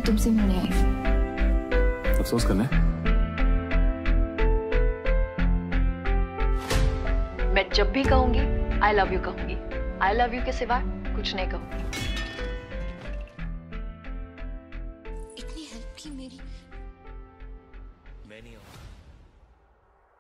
तुमसे मिलने आई। अफसोस करना है? मैं जब भी कहूंगी आई लव यू कहूंगी, आई लव यू के सिवा कुछ नहीं कहूंगी। इतनी हेल्प की मेरी।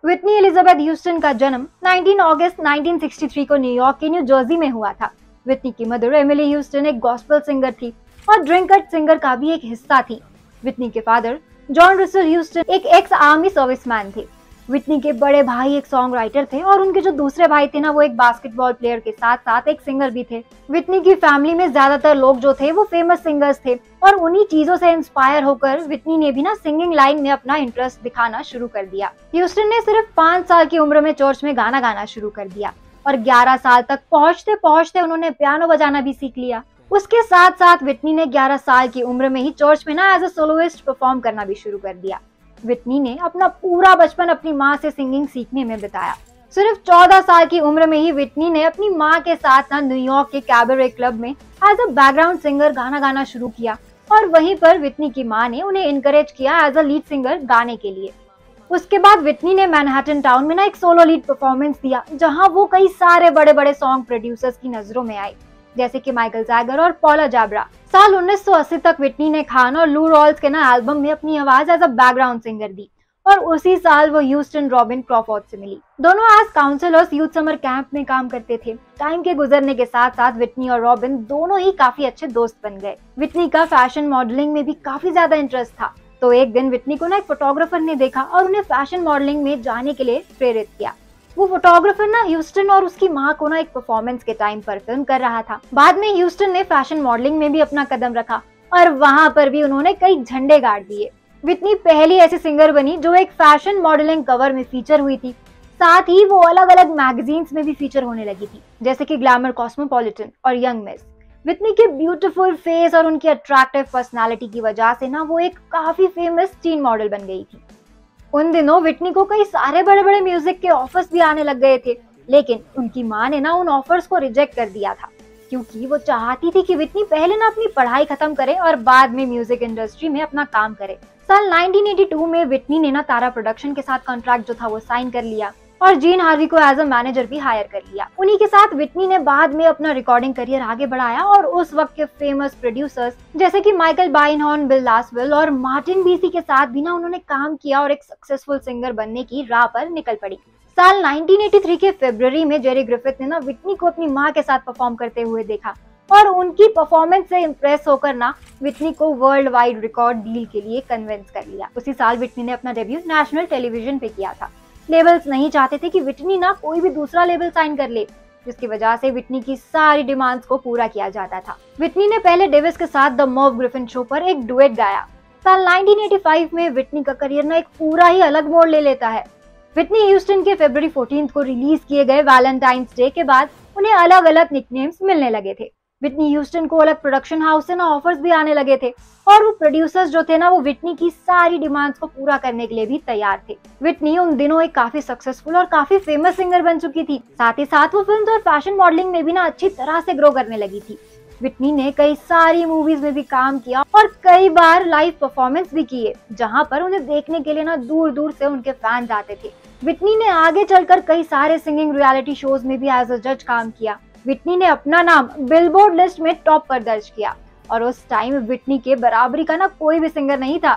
व्हिटनी एलिजाबेथ ह्यूस्टन का जन्म 19 अगस्त 1963 को न्यूयॉर्क के न्यू जर्सी में हुआ था। व्हिटनी की मदर एमिली ह्यूस्टन एक गॉस्पेल सिंगर थी और ड्रिंकर सिंगर का भी एक हिस्सा थी। व्हिटनी के फादर जॉन रसेल ह्यूस्टन एक एक्स आर्मी सर्विसमैन थे। व्हिटनी के बड़े भाई एक सॉन्ग राइटर थे और उनके जो दूसरे भाई थे ना, वो एक बास्केटबॉल प्लेयर के साथ साथ एक सिंगर भी थे। व्हिटनी की फैमिली में ज्यादातर लोग जो थे वो फेमस सिंगर्स थे और उन्हीं चीजों से इंस्पायर होकर व्हिटनी ने भी ना सिंगिंग लाइन में अपना इंटरेस्ट दिखाना शुरू कर दिया। ह्यूस्टन ने सिर्फ 5 साल की उम्र में चर्च में गाना गाना शुरू कर दिया और 11 साल तक पहुंचते पहुंचते उन्होंने पियानो बजाना भी सीख लिया। उसके साथ साथ व्हिटनी ने 11 साल की उम्र में ही चर्च में ना एज अ सोलोइस्ट परफॉर्म करना भी शुरू कर दिया। व्हिटनी ने अपना पूरा बचपन अपनी माँ से सिंगिंग सीखने में बिताया। सिर्फ 14 साल की उम्र में ही व्हिटनी ने अपनी माँ के साथ ना न्यूयॉर्क के कैबरे क्लब में एज अ बैकग्राउंड सिंगर गाना गाना शुरू किया और वहीं पर व्हिटनी की माँ ने उन्हें इनकरेज किया एज अ लीड सिंगर गाने के लिए। उसके बाद व्हिटनी ने मैनहट्टन टाउन में ना एक सोलो लीड परफॉर्मेंस दिया, जहां वो कई सारे बड़े बड़े सॉन्ग प्रोड्यूसर्स की नजरों में आई, जैसे कि माइकल जैगर और पॉला जैबरा। साल 1980 तक व्हिटनी ने खान और लू रॉल्स के ना एल्बम में अपनी आवाज एज अ बैकग्राउंड सिंगर दी और उसी साल वो ह्यूस्टन रॉबिन क्रॉफोर्ड से मिली। दोनों as counsellors youth summer camp में काम करते थे। टाइम के गुजरने के साथ साथ व्हिटनी और रॉबिन दोनों ही काफी अच्छे दोस्त बन गए। व्हिटनी का फैशन मॉडलिंग में भी काफी ज्यादा इंटरेस्ट था, तो एक दिन व्हिटनी को ना एक फोटोग्राफर ने देखा और उन्हें फैशन मॉडलिंग में जाने के लिए प्रेरित किया। वो फोटोग्राफर ना ह्यूस्टन और उसकी माँ को ना एक परफॉर्मेंस के टाइम पर फिल्म कर रहा था। बाद में ह्यूस्टन ने फैशन मॉडलिंग में भी अपना कदम रखा और वहाँ पर भी उन्होंने कई झंडे गाड़ दिए। व्हिटनी पहली ऐसी सिंगर बनी जो एक फैशन मॉडलिंग कवर में फीचर हुई थी। साथ ही वो अलग अलग मैगजीन्स में भी फीचर होने लगी थी, जैसे कि ग्लैमर, कॉस्मोपॉलिटन और यंग मिस। व्हिटनी के ब्यूटीफुल फेस और उनकी अट्रैक्टिव पर्सनालिटी की वजह से ना वो एक काफी फेमस टीन मॉडल बन गई थी। उन दिनों व्हिटनी को कई सारे बड़े बड़े म्यूजिक के ऑफर्स भी आने लग गए थे, लेकिन उनकी माँ ने ना उन ऑफर्स को रिजेक्ट कर दिया था, क्योंकि वो चाहती थी कि व्हिटनी पहले ना अपनी पढ़ाई खत्म करे और बाद में म्यूजिक इंडस्ट्री में अपना काम करे। साल 1982 में व्हिटनी ने ना तारा प्रोडक्शन के साथ कॉन्ट्रैक्ट जो था वो साइन कर लिया और जीन हार्वी को एज अ मैनेजर भी हायर कर लिया। उन्हीं के साथ व्हिटनी ने बाद में अपना रिकॉर्डिंग करियर आगे बढ़ाया और उस वक्त के फेमस प्रोड्यूसर्स जैसे कि माइकल बाइनहॉर्न, बिल लासवेल और मार्टिन बीसी के साथ भी ना उन्होंने काम किया और एक सक्सेसफुल सिंगर बनने की राह पर निकल पड़ी। साल 1983 के फरवरी में जेरी ग्रिफिथ ने ना व्हिटनी को अपनी माँ के साथ परफॉर्म करते हुए देखा और उनकी परफॉर्मेंस से इम्प्रेस होकर ना व्हिटनी को वर्ल्ड वाइड रिकॉर्ड डील के लिए कन्विंस कर लिया। उसी साल व्हिटनी ने अपना डेब्यू नेशनल टेलीविजन पे किया था। लेबल्स नहीं चाहते थे कि व्हिटनी ना कोई भी दूसरा लेबल साइन कर ले, जिसकी वजह से व्हिटनी की सारी डिमांड्स को पूरा किया जाता था। व्हिटनी ने पहले डेविस के साथ द मर्व ग्रिफिन शो पर एक डुएट गाया। साल 1985 में व्हिटनी का करियर ना एक पूरा ही अलग मोड़ ले लेता है। व्हिटनी ह्यूस्टन के फरवरी 14 को रिलीज किए गए वैलेंटाइंस डे के बाद उन्हें अलग अलग निकनेम्स मिलने लगे थे। व्हिटनी ह्यूस्टन को अलग प्रोडक्शन हाउस से ना ऑफर्स भी आने लगे थे और वो प्रोड्यूसर्स जो थे ना वो व्हिटनी की सारी डिमांड्स को पूरा करने के लिए भी तैयार थे। व्हिटनी उन दिनों एक काफी सक्सेसफुल और काफी फेमस सिंगर बन चुकी थी। साथ ही साथ वो फिल्म और फैशन मॉडलिंग में भी ना अच्छी तरह से ग्रो करने लगी थी। व्हिटनी ने कई सारी मूवीज में भी काम किया और कई बार लाइव परफॉर्मेंस भी किए, जहां पर उन्हें देखने के लिए ना दूर दूर से उनके फैंस आते थे। व्हिटनी ने आगे चलकर कई सारे सिंगिंग रियलिटी शोज में भी एज अ जज काम किया। व्हिटनी ने अपना नाम बिलबोर्ड लिस्ट में टॉप पर दर्ज किया और उस टाइम व्हिटनी के बराबरी का ना कोई भी सिंगर नहीं था।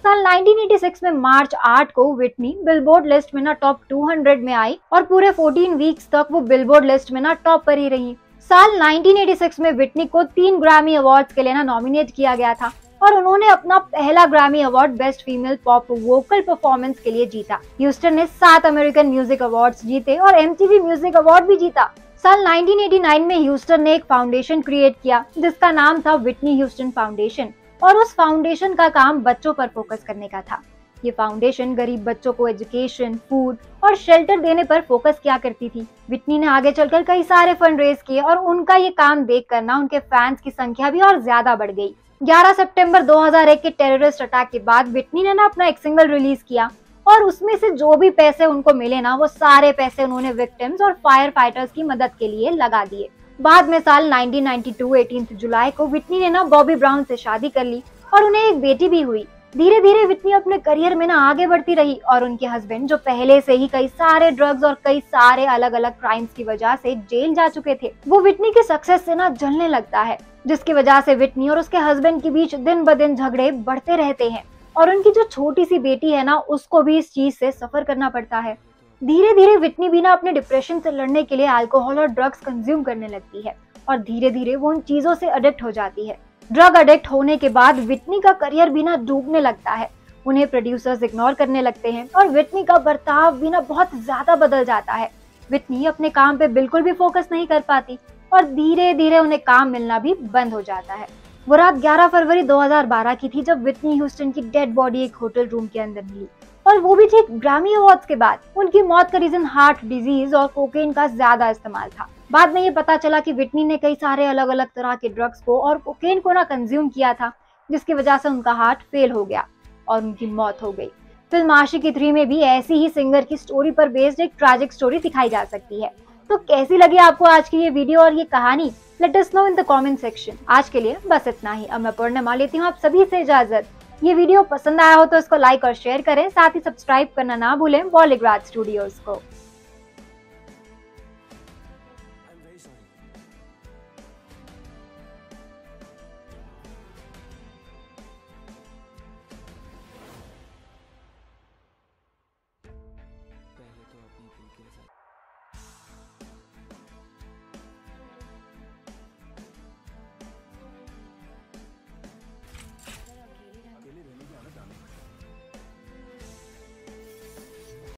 साल 1986 में मार्च 8 को व्हिटनी बिलबोर्ड लिस्ट में ना टॉप 200 में आई और पूरे 14 वीक्स तक वो बिलबोर्ड लिस्ट में ना टॉप पर ही रही। साल 1986 में व्हिटनी को 3 ग्रैमी अवार्ड्स के लिए ना नॉमिनेट किया गया था और उन्होंने अपना पहला Grammy award best female pop vocal performance के लिए जीता। ह्यूस्टन ने 7 अमेरिकन म्यूजिक अवार्ड्स जीते और MTV म्यूजिक अवार्ड भी जीता। साल 1989 में ह्यूस्टन ने एक फाउंडेशन क्रिएट किया जिसका नाम था व्हिटनी ह्यूस्टन फाउंडेशन और उस फाउंडेशन का काम बच्चों पर फोकस करने का था। ये फाउंडेशन गरीब बच्चों को एजुकेशन, फूड और शेल्टर देने पर फोकस किया करती थी। व्हिटनी ने आगे चलकर कई सारे फंड रेज किए और उनका ये काम देख कर ना उनके फैंस की संख्या भी और ज्यादा बढ़ गई। 11 सितंबर 2001 के टेररिस्ट अटैक के बाद व्हिटनी ने ना अपना एक सिंगल रिलीज किया और उसमें से जो भी पैसे उनको मिले ना वो सारे पैसे उन्होंने विक्टिम्स और फायर फाइटर्स की मदद के लिए लगा दिए। बाद में साल 1992 18 जुलाई को व्हिटनी ने ना बॉबी ब्राउन से शादी कर ली और उन्हें एक बेटी भी हुई। धीरे धीरे विटनी अपने करियर में ना आगे बढ़ती रही और उनके हस्बैंड, जो पहले से ही कई सारे ड्रग्स और कई सारे अलग अलग क्राइम्स की वजह से जेल जा चुके थे, वो विटनी के सक्सेस से ना जलने लगता है, जिसकी वजह से विटनी और उसके हस्बैंड के बीच दिन ब दिन झगड़े बढ़ते रहते हैं और उनकी जो छोटी सी बेटी है ना, उसको भी इस चीज से सफर करना पड़ता है। धीरे धीरे विटनी भी ना अपने डिप्रेशन से लड़ने के लिए अल्कोहल और ड्रग्स कंज्यूम करने लगती है और धीरे धीरे वो उन चीजों से अडिक्ट हो जाती है। ड्रग अडिक्ट होने के बाद विटनी का करियर भी ना डूबने लगता है, उन्हें प्रोड्यूसर्स इग्नोर करने लगते हैं और विटनी का बर्ताव भी ना बहुत ज्यादा बदल जाता है। विटनी अपने काम पे बिल्कुल भी फोकस नहीं कर पाती और धीरे धीरे उन्हें काम मिलना भी बंद हो जाता है। वो रात 11 फरवरी 2012 की थी जब विटनी ह्यूस्टन की डेड बॉडी एक होटल रूम के अंदर मिली, और वो भी ठीक ग्रैमी अवार्ड्स के बाद। उनकी मौत का रीजन हार्ट डिजीज और कोकेन का ज्यादा इस्तेमाल था। बाद में ये पता चला कि विटनी ने कई सारे अलग अलग तरह के ड्रग्स को और कोकेन को ना कंज्यूम किया था, जिसकी वजह से उनका हार्ट फेल हो गया और उनकी मौत हो गई। फिल्म आशिकी 3 में भी ऐसी ही सिंगर की स्टोरी पर बेस्ड एक ट्रैजिक स्टोरी दिखाई जा सकती है। तो कैसी लगी आपको आज की ये वीडियो और ये कहानी? Let us know in the comment section. आज के लिए बस इतना ही। अब मैं पूर्णिमा लेती हूँ आप सभी से इजाजत। ये वीडियो पसंद आया हो तो इसको लाइक और शेयर करें, साथ ही सब्सक्राइब करना ना भूलें बॉलीग्राज स्टूडियोज को।